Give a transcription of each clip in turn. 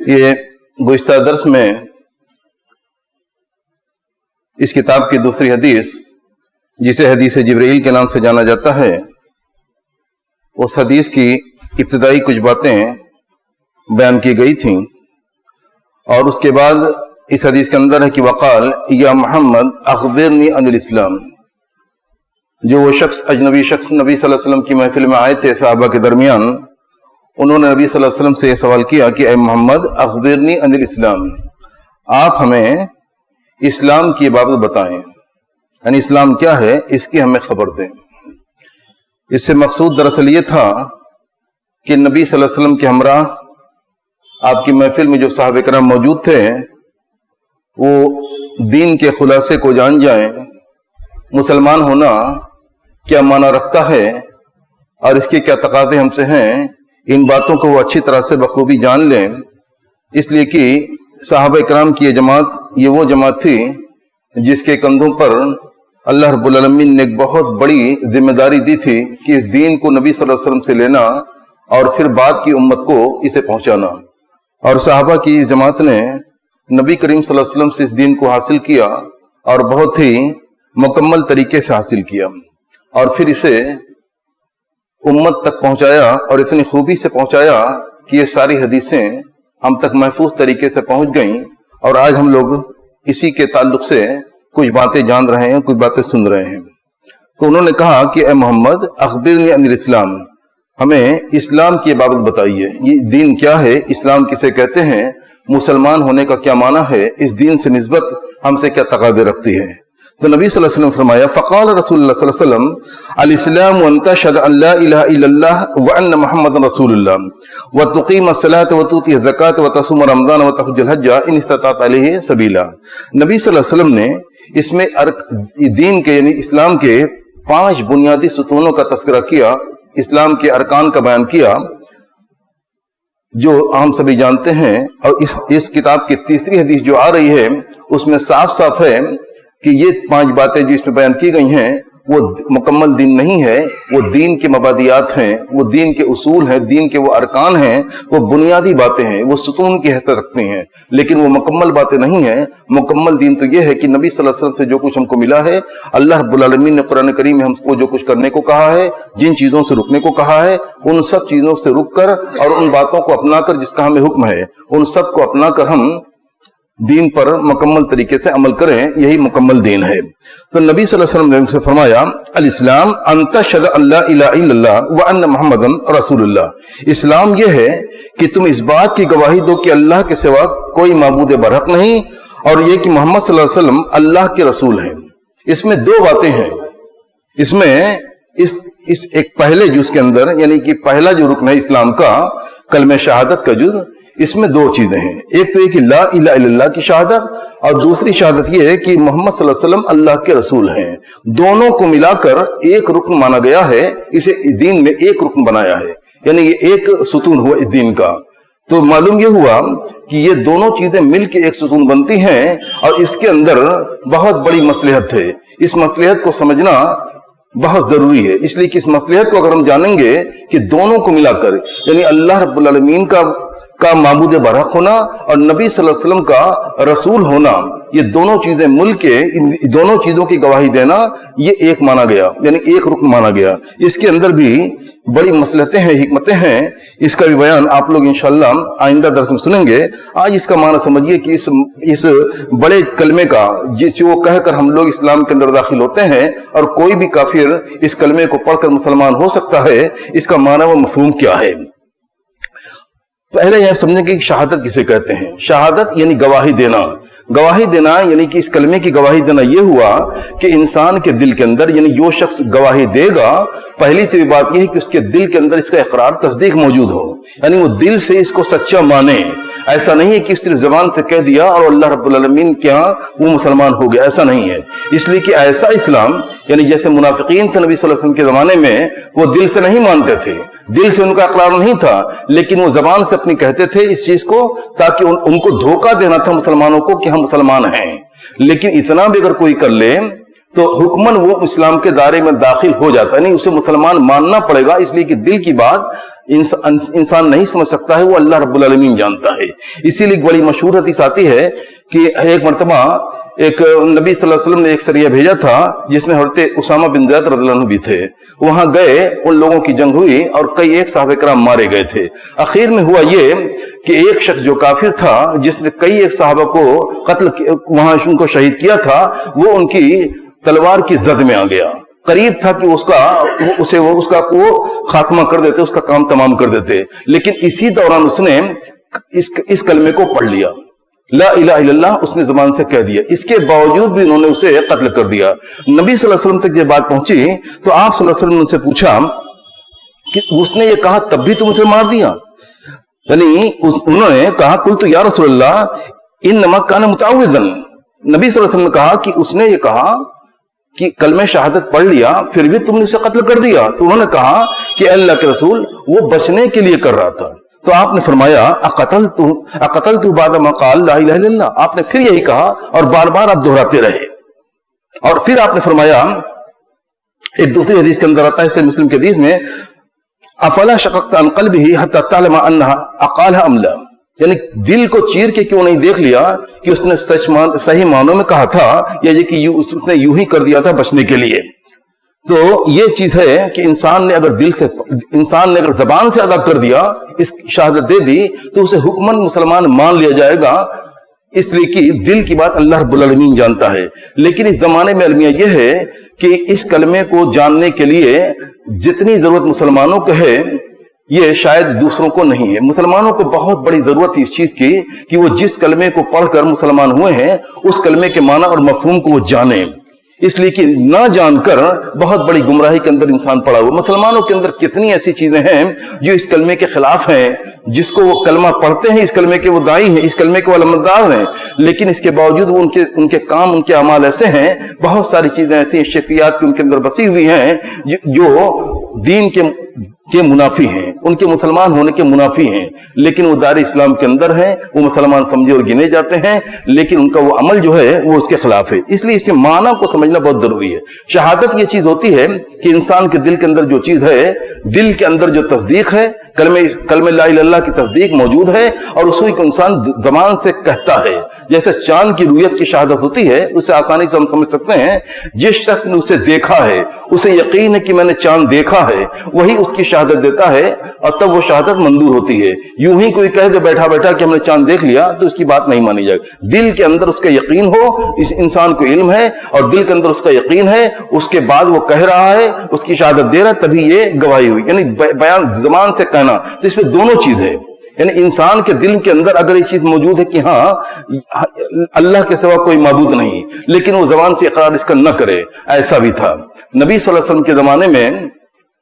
یہ گزشتہ درس میں اس کتاب کی دوسری حدیث، جسے حدیث جبرائیل کے نام سے جانا جاتا ہے، اس حدیث کی ابتدائی کچھ باتیں بیان کی گئی تھیں، اور اس کے بعد اس حدیث کے اندر ہے کہ وقال یا محمد اخبرنی عن الاسلام۔ جو وہ شخص اجنبی شخص نبی صلی اللہ علیہ وسلم کی محفل میں آئے تھے صحابہ کے درمیان، انہوں نے نبی صلی اللہ علیہ وسلم سے یہ سوال کیا کہ اے محمد اخبرنی عن الاسلام، آپ ہمیں اسلام کی بابت بتائیں، یعنی اسلام کیا ہے اس کی ہمیں خبر دیں۔ اس سے مقصود دراصل یہ تھا کہ نبی صلی اللہ علیہ وسلم کے ہمراہ آپ کی محفل میں جو صحابہ کرام موجود تھے وہ دین کے خلاصے کو جان جائیں، مسلمان ہونا کیا معنی رکھتا ہے اور اس کے کیا تقاضے ہم سے ہیں، ان باتوں کو وہ اچھی طرح سے بخوبی جان لیں۔ اس لیے کہ صحابہ کرام کی یہ وہ جماعت تھی جس کے کندھوں پر اللہ رب العالمین نے ایک بہت بڑی ذمہ داری دی تھی کہ اس دین کو نبی صلی اللہ علیہ وسلم سے لینا اور پھر بعد کی امت کو اسے پہنچانا، اور صحابہ کی اس جماعت نے نبی کریم صلی اللہ علیہ وسلم سے اس دین کو حاصل کیا اور بہت ہی مکمل طریقے سے حاصل کیا، اور پھر اسے امت تک پہنچایا، اور اتنی خوبی سے پہنچایا کہ یہ ساری حدیثیں ہم تک محفوظ طریقے سے پہنچ گئیں، اور آج ہم لوگ اسی کے تعلق سے کچھ باتیں جان رہے ہیں، کچھ باتیں سن رہے ہیں۔ تو انہوں نے کہا کہ اے محمد اخبرنی عن الاسلام، ہمیں اسلام کی بابت بتائیے، یہ دین کیا ہے، اسلام کسے کہتے ہیں، مسلمان ہونے کا کیا معنی ہے، اس دین سے نسبت ہم سے کیا تقاضے رکھتی ہے۔ تو نبی صلی اللہ علیہ وسلم فرمایا فقال رسول اللہ صلی اللہ علیہ وسلم الاسلام ان تشهد ان لا الہ الا اللہ وان محمد رسول اللہ وتقیم الصلاۃ وتؤتی الزکاۃ وتصوم رمضان وتحج الحج ان استطعت علیہ سبیلا۔ نبی صلی اللہ علیہ وسلم نے اس میں دین کے یعنی اسلام کے 5 بنیادی ستونوں کا تذکرہ کیا، اسلام کے ارکان کا بیان کیا جو ہم سبھی جانتے ہیں، اور اس کتاب کی تیسری حدیث جو آ رہی ہے اس میں صاف صاف ہے کہ یہ 5 باتیں جو اس میں بیان کی گئی ہیں وہ مکمل دین نہیں ہے، وہ دین کے مبادیات ہیں، وہ دین کے اصول ہیں، دین کے وہ ارکان ہیں، وہ بنیادی باتیں ہیں، وہ ستون کی حیثیت رکھتے ہیں، لیکن وہ مکمل باتیں نہیں ہیں۔ مکمل دین تو یہ ہے کہ نبی صلی اللہ علیہ وسلم سے جو کچھ ہم کو ملا ہے، اللہ رب العالمین نے قرآن کریم میں ہم کو جو کچھ کرنے کو کہا ہے، جن چیزوں سے رکنے کو کہا ہے، ان سب چیزوں سے رک کر اور ان باتوں کو اپنا کر جس کا ہمیں حکم ہے، ان سب کو اپنا کر ہم دین پر مکمل طریقے سے عمل کریں، یہی مکمل دین ہے۔ تو نبی صلی اللہ علیہ وسلم نے فرمایا الاسلام ان تشهد ان لا الہ الا اللہ وان محمد رسول اللہ، اسلام یہ ہے کہ تم اس بات کی گواہی دو کہ اللہ کے سوا کوئی معبود برحق نہیں، اور یہ کہ محمد صلی اللہ علیہ وسلم اللہ کے رسول ہیں۔ اس میں 2 باتیں ہیں، اس میں اس ایک پہلے جز کے اندر یعنی کہ پہلا جو رکن ہے اسلام کا، کلمہ شہادت کا جز، اس میں 2 چیزیں ہیں، ایک تو یہ کہ لا الہ الا اللہ کی شہادت، اور دوسری شہادت یہ ہے کہ محمد صلی اللہ علیہ وسلم اللہ کے رسول ہیں۔ دونوں کو ملا کر ایک رکن مانا گیا ہے، اسے دین میں ایک رکن بنایا ہے، یعنی یہ ایک ستون ہوا اس دین کا۔ تو معلوم یہ ہوا کہ یہ دونوں چیزیں مل کے ایک ستون بنتی ہیں، اور اس کے اندر بہت بڑی مصلحت ہے۔ اس مصلحت کو سمجھنا بہت ضروری ہے، اس لیے کہ اس مصلحت کو اگر ہم جانیں گے کہ دونوں کو ملا کر یعنی اللہ رب العالمین کا معبود برحق ہونا اور نبی صلی اللہ علیہ وسلم کا رسول ہونا، یہ دونوں چیزیں مل کے ان دونوں چیزوں کی گواہی دینا، یہ ایک مانا گیا، یعنی ایک رکن مانا گیا۔ اس کے اندر بھی بڑی مصلحتیں ہیں، حکمتیں ہیں، اس کا بھی بیان آپ لوگ انشاءاللہ آئندہ درس میں سنیں گے۔ آج اس کا معنی سمجھیے کہ اس بڑے کلمے کا جو کہہ کر ہم لوگ اسلام کے اندر داخل ہوتے ہیں، اور کوئی بھی کافر اس کلمے کو پڑھ کر مسلمان ہو سکتا ہے، اس کا معنی و مفہوم کیا ہے۔ پہلے یہ سمجھیں کہ شہادت کسے کہتے ہیں۔ شہادت یعنی گواہی دینا، گواہی دینا یعنی کہ اس کلمے کی گواہی دینا یہ ہوا کہ انسان کے دل کے اندر یعنی جو شخص گواہی دے گا، پہلی تو یہ بات یہ ہے کہ اس کے دل کے اندر اس کا اقرار تصدیق موجود ہو، یعنی وہ دل سے اس کو سچا مانے۔ ایسا نہیں ہے کہ صرف زبان سے کہہ دیا اور اللہ رب العالمین کے ہاں وہ مسلمان ہو گیا، ایسا نہیں ہے۔ اس لیے کہ ایسا اسلام یعنی جیسے منافقین تھے نبی صلی اللہ علیہ وسلم کے زمانے میں، وہ دل سے نہیں مانتے تھے، دل سے ان کا اقرار نہیں تھا، لیکن وہ زبان سے اپنی کہتے تھے اس چیز کو تاکہ ان کو دھوکہ دینا تھا مسلمانوں کو کہ ہم مسلمان ہیں۔ لیکن اتنا بھی اگر کوئی کر لے تو حکمن وہ اسلام کے دائرے میں داخل ہو جاتا ہے، نہیں اسے مسلمان ماننا پڑے گا، اس لیے کہ دل کی بات انسان نہیں سمجھ سکتا ہے، وہ اللہ رب العالمین جانتا ہے۔ اسی لیے بڑی مشہور حدیث آتی ہے کہ ایک مرتبہ ایک نبی صلی اللہ علیہ وسلم نے ایک سریہ بھیجا تھا جس میں حضرت اسامہ بن زید رضی اللہ عنہ بھی تھے، وہاں گئے، ان لوگوں کی جنگ ہوئی اور کئی ایک صحابہ کرام مارے گئے تھے۔ اخیر میں ہوا یہ کہ ایک شخص جو کافر تھا جس نے کئی ایک صحابہ کو قتل وہاں ان کو شہید کیا تھا، وہ ان کی تلوار کی زد میں آ گیا، قریب تھا کہ اس کا خاتمہ کر دیتے، اس کا کام تمام کر دیتے، لیکن اسی دوران اس نے اس کلمے کو پڑھ لیا، لا الہ الا اللہ اس نے زبان سے کہہ دیا، اس کے باوجود بھی انہوں نے اسے قتل کر دیا۔ نبی صلی اللہ علیہ وسلم تک یہ بات پہنچی تو آپ صلی اللہ علیہ وسلم نے ان سے پوچھا کہ اس نے یہ کہا تب بھی تم اسے مار دیا؟ یعنی انہوں نے کہا قلت یا رسول اللہ انما کان متعوذا، نبی صلی اللہ علیہ وسلم نے کہا کہ اس نے یہ کہا کہ کلمہ شہادت پڑھ لیا پھر بھی تم نے اسے قتل کر دیا، تو انہوں نے کہا کہ اللہ کے رسول وہ بچنے کے لیے کر رہا تھا۔ تو آپ نے فرمایا اقتلت بعد ما قال لا الہ الا اللہ، آپ نے پھر یہی کہا اور بار بار آپ دہراتے رہے، اور پھر آپ نے فرمایا ایک دوسری حدیث کے اندر آتا ہے صحیح مسلم کی حدیث میں افلا شققت عن قلبه حتى تعلم انها اقالها ام لا، یعنی دل کو چیر کے کیوں نہیں دیکھ لیا کہ اس نے صحیح معنوں میں کہا تھا یا یہ کہ اس نے یوں ہی کر دیا تھا بچنے کے لیے۔ تو یہ چیز ہے کہ انسان نے اگر زبان سے ادا کر دیا، اس شہادت دے دی، تو اسے حکمن مسلمان مان لیا جائے گا، اس لیے کہ دل کی بات اللہ رب العالمین جانتا ہے۔ لیکن اس زمانے میں المیہ یہ ہے کہ اس کلمے کو جاننے کے لیے جتنی ضرورت مسلمانوں کو ہے یہ شاید دوسروں کو نہیں ہے۔ مسلمانوں کو بہت بڑی ضرورت ہے اس چیز کی کہ وہ جس کلمے کو پڑھ کر مسلمان ہوئے ہیں اس کلمے کے معنی اور مفہوم کو وہ جانیں، اس لیے کہ نہ جان کر بہت بڑی گمراہی کے اندر انسان پڑا ہوا۔ مسلمانوں کے اندر کتنی ایسی چیزیں ہیں جو اس کلمے کے خلاف ہیں، جس کو وہ کلمہ پڑھتے ہیں، اس کلمے کے وہ داعی ہیں، اس کلمے کے وہ علمبردار ہیں، لیکن اس کے باوجود وہ ان کے کام، ان کے اعمال ایسے ہیں، بہت ساری چیزیں ایسی ہیں شرکیات کی ان کے اندر بسی ہوئی ہیں جو دین کے منافی ہیں، ان کے مسلمان ہونے کے منافی ہیں، لیکن وہ دار اسلام کے اندر ہیں، وہ مسلمان سمجھے اور گنے جاتے ہیں، لیکن ان کا وہ عمل جو ہے وہ اس کے خلاف ہے۔ اس لیے اس کے معنی کو سمجھنا بہت ضروری ہے۔ شہادت یہ چیز ہوتی ہے کہ انسان کے دل کے اندر جو چیز ہے، دل کے اندر جو تصدیق ہے، کلمہ لا الہ الا اللہ کی تصدیق موجود ہے، اور اسی کو انسان زبان سے کہتا ہے۔ جیسے چاند کی رویت کی شہادت ہوتی ہے، اسے آسانی سے ہم سمجھ سکتے ہیں، جس شخص نے اسے دیکھا ہے، اسے یقین ہے کہ میں نے چاند دیکھا ہے، وہی اس کی شہادت دیتا ہے، اور تب وہ شہادت منظور ہوتی ہے۔ یوں ہی کوئی کہہ دے بیٹھا بیٹھا کہ ہم نے چاند دیکھ لیا تو اس کی بات نہیں مانی جائے گی۔ دل کے اندر اس کا یقین ہو، اس انسان کو علم ہے اور دل کے اندر اس کا یقین ہے، اس کے بعد وہ کہہ رہا ہے، اس کی شہادت دے رہا ہے، تبھی یہ گواہی ہوئی۔ یعنی بیان زبان سے کہنا، تو اس میں دونوں چیز ہے۔ یعنی انسان کے دل کے اندر اگر یہ چیز موجود ہے کہ ہاں اللہ کے سوا کوئی معبود نہیں، لیکن وہ زبان سے اقرار اس کا نہ کرے، ایسا بھی تھا نبی صلی اللہ علیہ وسلم کے زمانے میں۔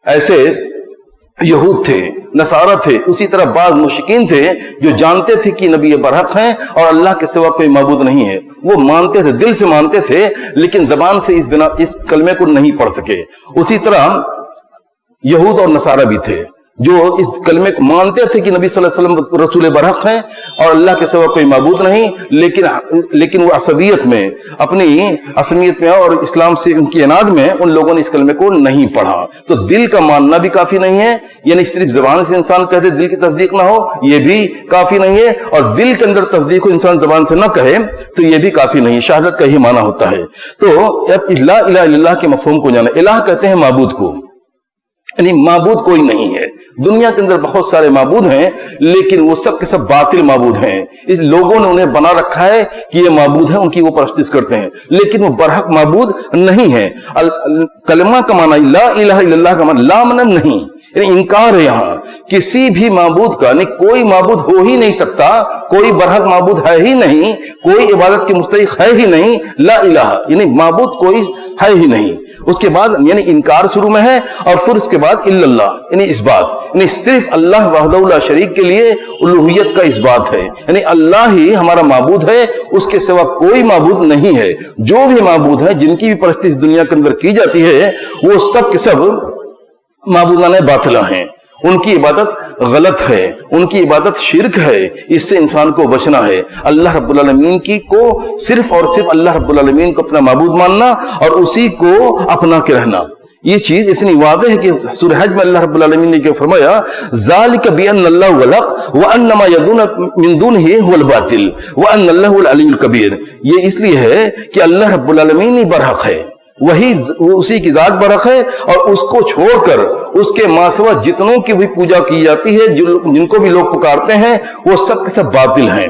ایسے یہود تھے، نصارہ تھے، اسی طرح بعض مشرکین تھے جو جانتے تھے کہ نبی برحق ہیں اور اللہ کے سوا کوئی معبود نہیں ہے، وہ مانتے تھے، دل سے مانتے تھے، لیکن زبان سے اس کلمے کو نہیں پڑھ سکے۔ اسی طرح یہود اور نصارہ بھی تھے جو اس کلمے کو مانتے تھے کہ نبی صلی اللہ علیہ وسلم رسول برحق ہیں اور اللہ کے سوا کوئی معبود نہیں، لیکن وہ عصبیت میں، اپنی عصبیت میں اور اسلام سے ان کی عناد میں ان لوگوں نے اس کلمے کو نہیں پڑھا۔ تو دل کا ماننا بھی کافی نہیں ہے، یعنی صرف زبان سے انسان کہتے دل کی تصدیق نہ ہو یہ بھی کافی نہیں ہے، اور دل کے اندر تصدیق کو انسان زبان سے نہ کہے تو یہ بھی کافی نہیں ہے۔ شہادت کا ہی معنی ہوتا ہے۔ تو اب لا الہ الا اللہ کے مفہوم کو جانا، الہ کہتے ہیں معبود کو، یعنی معبود کوئی نہیں ہے۔ دنیا کے اندر بہت سارے معبود ہیں، لیکن وہ سب کے سب باطل معبود ہیں۔ اس لوگوں نے انہیں بنا رکھا ہے کہ یہ معبود ہیں، ان کی وہ پرستش کرتے ہیں، لیکن وہ برحق معبود نہیں ہے۔ کلمہ کا معنی لا الہ الا اللہ کا معنی لا من نہیں، یعنی انکار ہے یہاں کسی بھی معبود کا، یعنی کوئی معبود ہو ہی نہیں سکتا، کوئی برحق معبود ہے ہی نہیں، کوئی عبادت کے مستحق ہے ہی نہیں، لا الہ یعنی معبود کوئی ہے ہی نہیں۔ اس کے بعد یعنی انکار شروع میں ہے، اور پھر اس کے بعد الا اللہ یعنی اس بات، یعنی صرف اللہ وحدہ لا شریک کے لیے الوہیت کا اس بات ہے، یعنی اللہ ہی ہمارا معبود ہے، اس کے سوا کوئی معبود نہیں ہے۔ جو بھی معبود ہے، جن کی بھی پرستی اس دنیا کے اندر کی جاتی ہے، وہ سب کے سب معبودان باطلہ ہیں، ان کی عبادت गलत है, उनकी इबादत शिर्क है, इससे इंसान को बचना है। अल्लाह रब्बुल आलमीन की को सिर्फ और सिर्फ अल्लाह रब्बुल आलमीन को अपना माबूद मानना और उसी को अपना के रहना, ये चीज इतनी वाज़ेह है कि सूरह हज में अल्लाह रब्बुल आलमीन ने क्या फरमाया, ज़ालिका बिअन्नल्लाहु वलक व अन्नमा यदून मिन दूनिही हुवल बातिल व अन्नल्लाहु हुवल अलीयुल कबीर। ये इसलिए है कि अल्लाह रब्बुल आलमीन ही बरहक है, वही उसी की जात बरहक है, और उसको छोड़कर उसके मासवा जितनों की भी पूजा की जाती है, जिनको भी लोग पुकारते हैं, वो सब के सब बातिल हैं।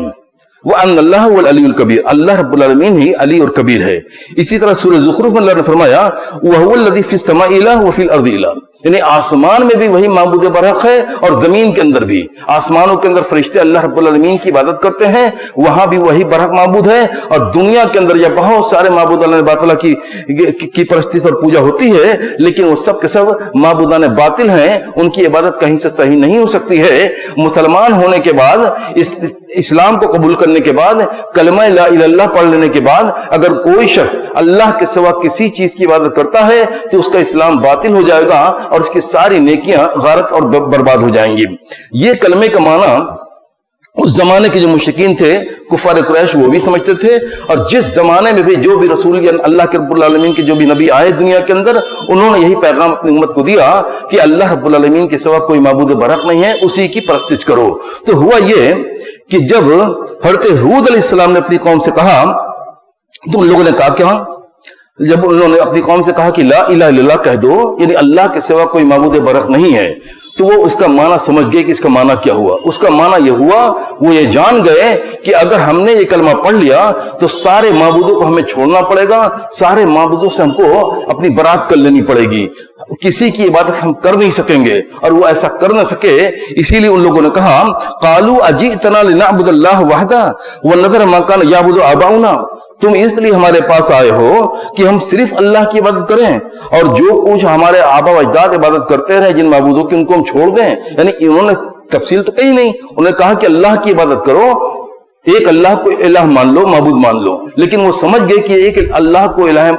वो अन्नल्लाहु हुवल अलीयुल कबीर, अल्लाह रब्बुल आलमीन ही अली और कबीर है। इसी तरह सूरह ज़ुखरुफ में अल्लाह ने फरमाया, वहुवल लज़ी फिस समाई इलाह व फिल अर्दि इलाह, यानी आसमान में भी वही माबूद बरहक है और जमीन के अंदर भी। आसमानों के अंदर फरिश्ते अल्लाह रब्बुल आलमीन की इबादत करते हैं, वहां भी वही बरहक माबूद है, और दुनिया के अंदर या बहुत सारे माबूदान बातिला की परस्तिश और पूजा होती है, लेकिन वो सब के सब माबूदान बातिल हैं, उनकी इबादत कहीं से सही नहीं हो सकती है। मुसलमान होने के बाद, इस्लाम को कबूल करने के बाद, कलमा ला इलाहा इल्लल्लाह पढ़ लेने के बाद अगर कोई शख्स अल्लाह के सिवा किसी चीज की इबादत करता है तो उसका इस्लाम बातिल हो जाएगा और उसकी सारी नेकियां गारत और बर्बाद हो जाएंगी। ये कलमे का माना उस जमाने के जो मुशरिकीन थे, कुफार कुरैश, वो भी समझते थे, और जिस जमाने में भी जो भी रसूल या अल्लाह के रब्बुल आलमीन के जो भी नबी आए दुनिया के अंदर, उन्होंने यही पैगाम अपनी उम्मत को दिया कि अल्लाह रब्बुल आलमीन के सिवा कोई माबूद बरहक नहीं है, उसी की परस्तिश करो। तो हुआ ये कि जब हज़रत हूद अलैहिस्सलाम ने अपनी कौम से कहा, तो उन लोगों ने कहा क्या, जब उन्होंने अपनी कौम से कहा कि ला इलाहा इल्लल्लाह कह दो, यानी अल्लाह के सिवा कोई माबूद बरहक नहीं है, तो वो उसका माना समझ गए कि इसका माना क्या हुआ। उसका माना ये हुआ, वो ये जान गए कि अगर हमने ये कलमा पढ़ लिया तो सारे माबूदों को हमें छोड़ना पड़ेगा, सारे माबूदों से हमको अपनी बरात कर लेनी पड़ेगी, किसी की इबादत हम कर नहीं सकेंगे, और वो ऐसा कर न सके। इसीलिए उन लोगों ने कहा, कालू अजीतना लिनअबुदल्लाह वहदा व नज़र मा कान याबुदु आबाउना, तुम इसलिए हमारे पास आए हो कि हम सिर्फ अल्लाह की इबादत करें, और जो कुछ हमारे आबा अजदाद इबादत करते रहे जिन माबूदों की, उनको हम छोड़ दें। यानी इन्होंने तफसील तो कही नहीं, उन्होंने कहा कि अल्लाह की इबादत करो, एक अल्लाह को इलाह मान लो, माबूद मान लो, लेकिन वो समझ गए कि एक अल्लाह को इलाह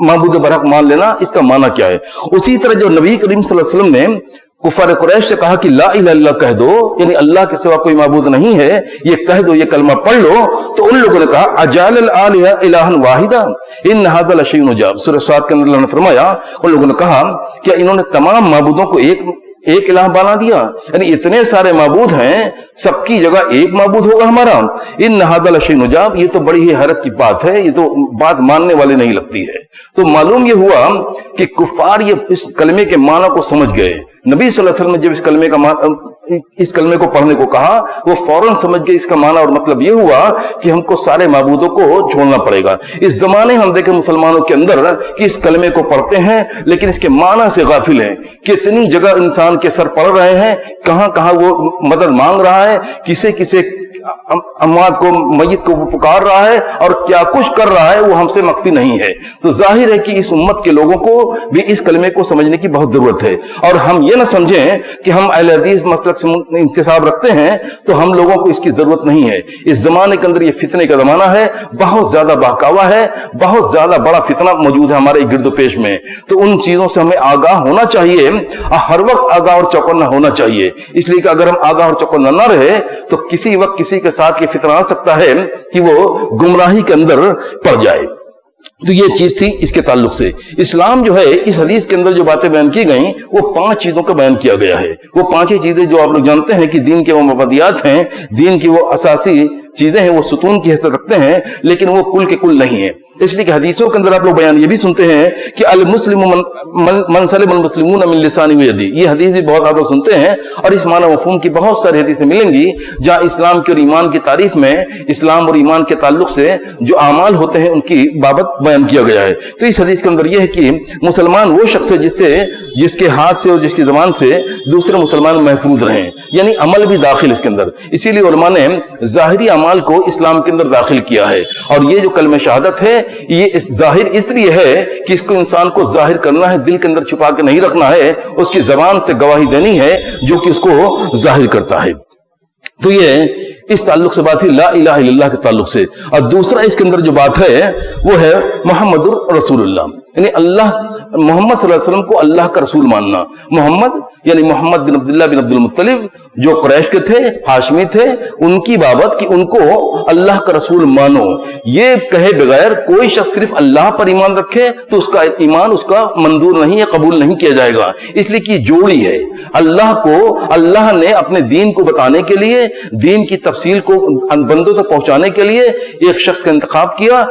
माबूद बरहक मान लेना, इसका माना क्या है। उसी तरह जो नबी करीम सल्लल्लाहु अलैहि वसल्लम ने कुफार कुरैश से कहा कि ला इलाहा इल्लल्लाह कह दो, यानी अल्लाह के सिवा कोई माबूद नहीं है, ये कह दो, ये कलमा पढ़ लो, तो उन लोगों ने कहा, अजालल आलिहा इलाहन वाहिदा इन हादा लशैउन उजाब। सूरह साद के अंदर अल्लाह ने फरमाया, उन लोगों ने कहा क्या इन्होंने तमाम माबूदों को एक इलाह बना दिया, यानी इतने सारे माबूद हैं, सबकी जगह एक माबूद होगा हमारा। इन हादा लशैउन उजाब, ये तो बड़ी ही हैरत की बात है, ये तो बात मानने वाले नहीं लगती है। तो मालूम ये हुआ कि कुफार ये इस कलमे के माना को समझ गए। नबी सल्लल्लाहु अलैहि वसल्लम ने जब इस कलमे को पढ़ने को कहा, वो फौरन समझ गए इसका माना, और मतलब ये हुआ कि हमको सारे माबूदों को छोड़ना पड़ेगा। इस जमाने हम देखें मुसलमानों के अंदर कि इस कलमे को पढ़ते हैं लेकिन इसके माना से गाफिल हैं। कितनी जगह इंसान के सर पड़ रहे हैं, कहां कहां वो मदद मांग रहा है, किसे अमवात को, मय्यत को वो पुकार रहा है, और क्या कुछ कर रहा है वो हमसे मख्फी नहीं है। तो जाहिर है कि इस उम्मत के लोगों को भी इस कलमे को समझने की बहुत जरूरत है, और हम ये ना समझें कि हम अहले हदीस मसलक से इंतिसाब रखते हैं तो हम लोगों को इसकी जरूरत नहीं है। इस जमाने के अंदर ये फितने का जमाना है, बहुत ज्यादा बहकावा है, बहुत ज्यादा बड़ा फितना मौजूद है हमारे गिरदो पेश में। तो उन चीजों से हमें आगाह होना चाहिए, हर वक्त आगाह और चौकन्ना होना चाहिए। इसलिए कि अगर हम आगाह और चौकन्ना न रहे तो किसी वक्त किसी के साथ ये फितना आ सकता है कि वो गुमराही के अंदर पड़ जाए। तो ये चीज थी इसके ताल्लुक से। इस्लाम जो है, इस हदीस के अंदर जो बातें बयान की गई, वो 5 चीजों का बयान किया गया है। वो 5 ही चीजें जो आप लोग जानते हैं कि दीन के वो मबदियात हैं, दीन की वो असासी चीजें हैं, वो सुतून की हैसियत रखते हैं, लेकिन वो कुल के कुल नहीं है। इसलिए कि हदीसों के अंदर आप लोग बयान ये भी सुनते हैं कि अल मुस्लिमु मन सलिमल मुस्लिमून मिन लिसानी व यदी, ये हदीस भी बहुत आप लोग सुनते हैं, और इस माना मफहूम की बहुत सारी हदीसें मिलेंगी जहां इस्लाम के और ईमान की तारीफ में इस्लाम और ईमान के ताल्लुक से जो आमाल होते हैं उनकी बाबत बयान किया गया है। तो इस हदीस के अंदर यह है कि मुसलमान वो शख्स है जिसके हाथ से और जिसकी जबान से दूसरे मुसलमान महफूज रहें, यानी अमल भी दाखिल इसके अंदर। इसीलिए उलमा ने जाहिरी अमाल को इस्लाम के अंदर दाखिल किया है, और ये जो कलमे शहादत है ये इस जाहिर इसलिए है कि इसको इंसान को जाहिर करना है, दिल के अंदर छुपा के नहीं रखना है, उसकी जबान से गवाही देनी है जो कि उसको जाहिर करता है। तो ये इस ताल्लुक से बात ही ला इलाहा इल्लल्लाह के ताल्लुक से। और दूसरा इसके अंदर जो बात है वो है मुहम्मदुर रसूलुल्लाह, यानी अल्लाह मोहम्मद सल्लल्लाहु अलैहि वसल्लम को अल्लाह का रसूल मानना। मोहम्मद यानी मोहम्मद बिन अब्दुल्लाह बिन अब्दुल मुत्तलिब जो कुरैश के थे, हाशमी थे, उनकी बाबत कि उनको अल्लाह का रसूल मानो, ये कहे बगैर कोई शख्स सिर्फ अल्लाह पर ईमान रखे तो उसका ईमान उसका मंजूर नहीं है, कबूल नहीं किया जाएगा। इसलिए कि जोड़ी है। अल्लाह को, अल्लाह ने अपने दीन को बताने के लिए, दीन की तफसील को बंदों तक पहुंचाने के लिए एक शख्स का इंतखाब किया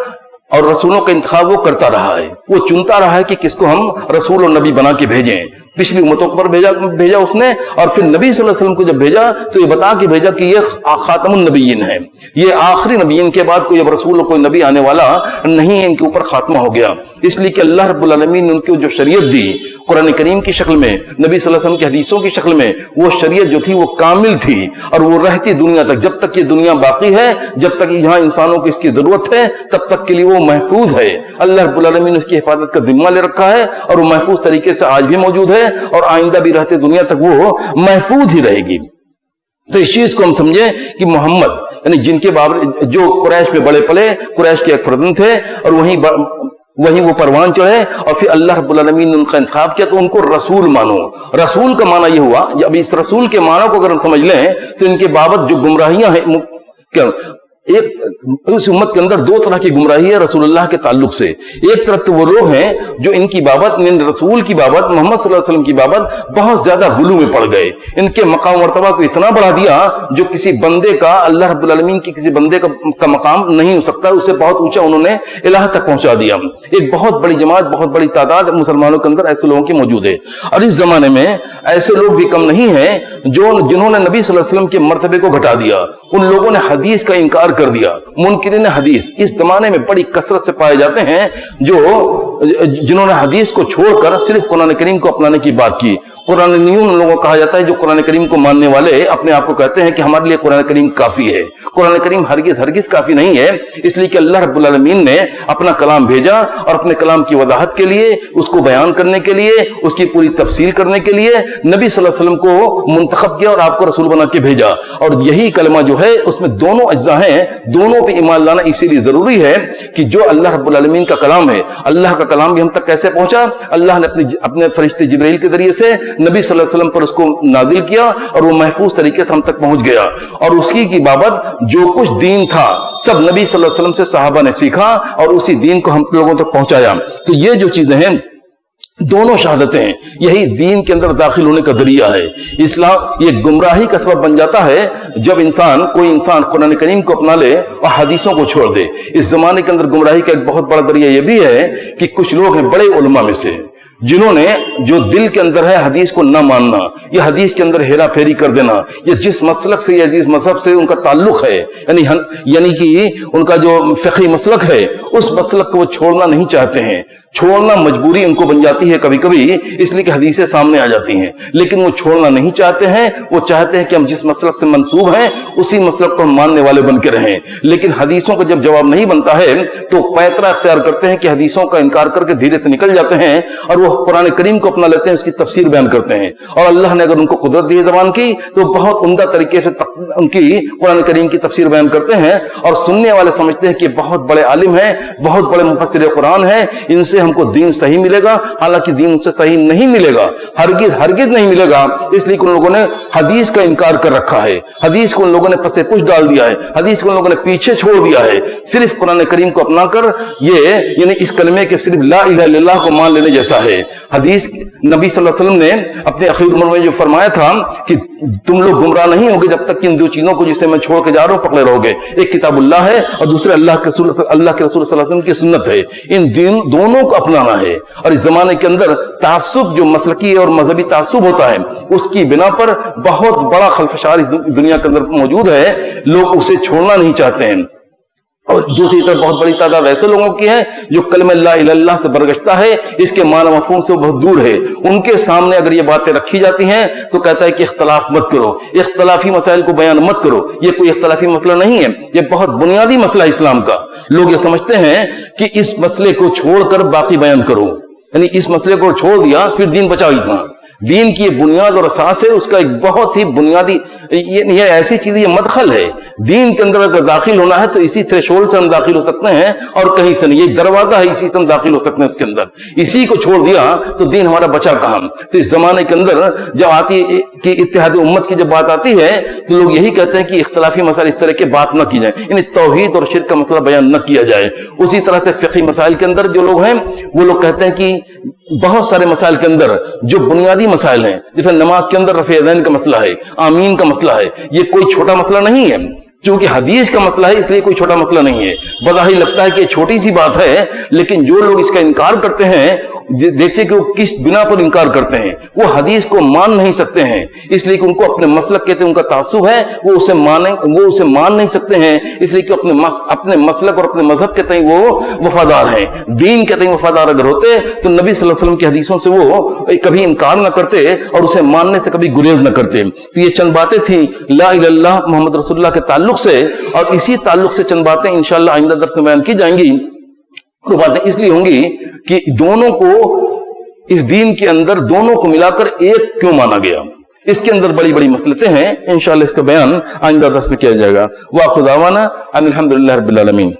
और रसूलों का इंतखाब वो करता रहा है, वो चुनता रहा है कि किसको हम रसूल और नबी बना के भेजें। पिछली उम्मतों पर भेजा उसने, और फिर नबी सल्लल्लाहु अलैहि वसल्लम को जब भेजा तो ये बता के भेजा कि ये खातमुन नबीयीन है, ये आखिरी नबीयीन के बाद कोई अब रसूल और कोई नबी आने वाला नहीं है, इनके ऊपर खात्मा हो गया। इसलिए कि अल्लाह रब्बुल आलमीन ने उनको जो शरीयत दी कुरान करीम की शक्ल में, नबी सल्लल्लाहु अलैहि वसल्लम की हदीसों की शक्ल में, वो शरीयत जो थी वो कामिल थी और वो रहती दुनिया तक। जब तक ये दुनिया बाकी है, जब तक यहाँ इंसानों को इसकी जरूरत है, तब तक के लिए वो महफूज है। अल्लाह रब्बुल आलमीन ने उसकी हिफाजत का जिम्मा ले रखा है और वो महफूज तरीके से आज भी मौजूद है और आइंदा भी रहते दुनिया तक वो महफूज ही रहेगी। तो इस चीज को हम समझे कि मोहम्मद यानी जिनके बाबर जो कुरैश में बड़े पले, कुरैश के एक फर्जंद थे और वहीं वो परवान चढ़े और फिर अल्लाह रब्बुल आलमीन ने उनका इंतखाब किया तो उनको रसूल मानो। रसूल का माना ये हुआ, अब इस रसूल के माना को अगर हम समझ लें तो इनके बाबत जो गुमराहियां हैं, क्या एक उस उम्मत के अंदर दो तरह की गुमराही है रसूलुल्लाह के ताल्लुक से। एक तरफ तो वो लोग हैं जो इनकी बाबत, रसूल की बाबत, मोहम्मद सल्लल्लाहु अलैहि वसल्लम की बाबत बहुत ज्यादा गुलू में पड़ गए, इनके मकाम मर्तबा को इतना बढ़ा दिया जो किसी बंदे का, अल्लाह रब्बुल आलमीन की किसी बंदे का मकाम नहीं हो सकता, उससे बहुत ऊंचा उन्होंने इलाह तक पहुंचा दिया। एक बहुत बड़ी जमात, बहुत बड़ी तादाद मुसलमानों के अंदर ऐसे लोगों की मौजूद है और इस जमाने में ऐसे लोग भी कम नहीं है जिन्होंने नबी सल्लल्लाहु अलैहि वसल्लम के मर्तबे को घटा दिया। उन लोगों ने हदीस का इनकार कर दिया। मुनकिरीन हदीस इस जमाने में बड़ी कसरत से पाए जाते हैं जिन्होंने हदीस को छोड़कर सिर्फ कुरान करीम को अपनाने की बात की। कुरानियून उन लोगों को कहा जाता है जो कुरान करीम को मानने वाले अपने आप को कहते हैं कि हमारे लिए कुरान करीम काफी है। कुरान करीम हरगिज काफी नहीं है, इसलिए कि अल्लाह रब्बुल आलमीन ने अपना कलाम भेजा और अपने कलाम की वजाहत के लिए, उसको बयान करने के लिए, उसकी पूरी तफसील करने के लिए नबी सल्लल्लाहु अलैहि वसल्लम को मुंतखब किया और आपको रसूल बना के भेजा। और यही कलमा जो है उसमें दोनों अज्जा हैं, दोनों पे ईमान लाना इसीलिए जरूरी है कि जो अल्लाह रब्बुल आलमीन का कलाम है, अल्लाह का कलाम भी हम तक कैसे पहुंचा, अल्लाह ने अपने फरिश्ते जिब्राइल के जरिए से नबी सल्लल्लाहु अलैहि वसल्लम पर उसको नाजिल किया और वो महफूज तरीके से हम तक पहुंच गया। और उसकी की बाबत जो कुछ दीन था सब नबी सल्लल्लाहु अलैहि वसल्लम से सहाबा ने सीखा और उसी दीन को हम लोगों तक पहुंचाया। तो ये जो चीजें हैं, दोनों शहादतें, यही दीन के अंदर दाखिल होने का जरिया है। इस्लाम ये गुमराही का सबब बन जाता है जब कोई इंसान कुरान करीम को अपना ले और हदीसों को छोड़ दे। इस जमाने के अंदर गुमराही का एक बहुत बड़ा जरिया यह भी है कि कुछ लोग हैं बड़े उलमा में से जिन्होंने, जो दिल के अंदर है हदीस को न मानना, या हदीस के अंदर हेरा फेरी कर देना, या जिस मसलक से या जिस मजहब से उनका ताल्लुक है, यानी कि उनका जो फिक़ही मसलक है, उस मसलक को वो छोड़ना नहीं चाहते हैं। छोड़ना मजबूरी उनको बन जाती है कभी कभी, इसलिए कि हदीसें सामने आ जाती हैं, लेकिन वो छोड़ना नहीं चाहते हैं। वो चाहते हैं कि हम जिस मसलक से मंसूब हैं उसी मसलक को हम मानने वाले बन के रहें। लेकिन हदीसों का जब जवाब नहीं बनता है तो पैतरा इख्तियार करते हैं कि हदीसों का इनकार करके धीरे से निकल जाते हैं और वो कुरान करीम को अपना लेते हैं, उसकी तफसीर बयान करते हैं। और अल्लाह ने अगर उनको कुदरत दी है ज़बान की तो बहुत उम्दा तरीके से उनकी कुरान करीम की तफसीर बयान करते हैं और सुनने वाले समझते हैं कि बहुत बड़े आलिम हैं, बहुत बड़े मुफस्सिर कुरान हैं, इनसे हमको दीन सही मिलेगा। हालांकि दीन उनसे सही नहीं मिलेगा, हरगिज नहीं मिलेगा। इसलिए उन लोगों ने हदीस का इनकार कर रखा है, हदीस को उन लोगों ने पसे पुश डाल दिया है, हदीस को उन लोगों ने पीछे छोड़ दिया है। सिर्फ कुरान करीम को अपनाकर ये यानी इस कलमे के सिर्फ ला इलाहा इल्लल्लाह को मान लेने जैसा है। हदीस नबी सल्लल्लाहु अलैहि वसल्लम ने अपने आखिरी उम्र में जो फरमाया था कि तुम लोग गुमराह नहीं होगे जब तक कि इन दो चीजों को जिसे मैं छोड़ के जा रहा हूं पकड़े रहोगे। एक किताबुल्लाह है और दूसरे अल्लाह के रसूल सल्लल्लाहु अलैहि वसल्लम की सुन्नत है। इन दोनों को अपनाना है। और इस जमाने के अंदर तासुब, जो मसलकी और मजहबी तासुब होता है, उसकी बिना पर बहुत बड़ा खलफशार इस दुनिया के अंदर मौजूद है। लोग उसे छोड़ना नहीं चाहते हैं। और दूसरी तरफ बहुत बड़ी तादाद ऐसे लोगों की है जो कलमे ला इलाहा इल्लल्लाह से बरगश्ता है, इसके माना मफहूम से बहुत दूर है। उनके सामने अगर ये बातें रखी जाती हैं तो कहता है कि इख्तलाफ मत करो, इख्तलाफी मसाइल को बयान मत करो। ये कोई इख्तलाफी मसला नहीं है, ये बहुत बुनियादी मसला है इस्लाम का। लोग ये समझते हैं कि इस मसले को छोड़कर बाकी बयान करो, यानी इस मसले को छोड़ दिया फिर दीन बचाओ कहां। دین کی یہ بنیاد اور اساس ہے، اس کا ایک بہت ہی بنیادی یہ ایسی چیز، یہ مدخل ہے دین کے اندر۔ اگر داخل ہونا ہے تو اسی تھریشولڈ سے ہم داخل ہو سکتے ہیں اور کہیں سے نہیں، یہ دروازہ ہے، اسی سے ہم داخل ہو سکتے ہیں اس کے اندر۔ اسی کو چھوڑ دیا تو دین ہمارا بچا کہاں؟ تو اس زمانے کے اندر جب آتی کہ اتحاد امت کی جب بات آتی ہے تو لوگ یہی کہتے ہیں کہ اختلافی مسائل اس طرح کے بات نہ کی جائیں، یعنی توحید اور شرک کا مسئلہ بیان نہ کیا جائے۔ اسی طرح سے فقہی مسائل کے اندر جو لوگ ہیں وہ لوگ کہتے ہیں کہ بہت سارے مسائل کے اندر جو بنیادی مسائل ہیں، جیسے نماز کے اندر رفع یدین کا مسئلہ ہے، آمین کا مسئلہ ہے، یہ کوئی چھوٹا مسئلہ نہیں ہے، چونکہ حدیث کا مسئلہ ہے اس لیے کوئی چھوٹا مسئلہ نہیں ہے۔ بظاہر لگتا ہے کہ چھوٹی سی بات ہے، لیکن جو لوگ اس کا انکار کرتے ہیں، دیکھتے کہ وہ کس بنا پر انکار کرتے ہیں، وہ حدیث کو مان نہیں سکتے ہیں، اس لیے کہ ان کو اپنے مسلک کہتے ہیں، ان کا تعصب ہے، وہ اسے مان نہیں سکتے ہیں، اس لیے کہ اپنے مسلک اور اپنے مذہب کے تئیں وہ وفادار ہیں۔ دین کے تئیں وفادار اگر ہوتے تو نبی صلی اللہ علیہ وسلم کی حدیثوں سے وہ کبھی انکار نہ کرتے اور اسے ماننے سے کبھی گریز نہ کرتے۔ تو یہ چند باتیں تھیں لا الہ الا اللہ محمد رسول اللہ کے تعلق سے، اور اسی تعلق سے چند باتیں انشاءاللہ آئندہ درس میں بیان کی جائیں گی۔ وہ باتیں اس لیے ہوں گی کہ دونوں کو اس دین کے اندر دونوں کو ملا کر ایک کیوں مانا گیا، اس کے اندر بڑی بڑی مسئلتیں ہیں، انشاءاللہ اس کا بیان آئندہ درس میں کیا جائے گا۔ وآخر دعوانا ان الحمدللہ رب العالمین۔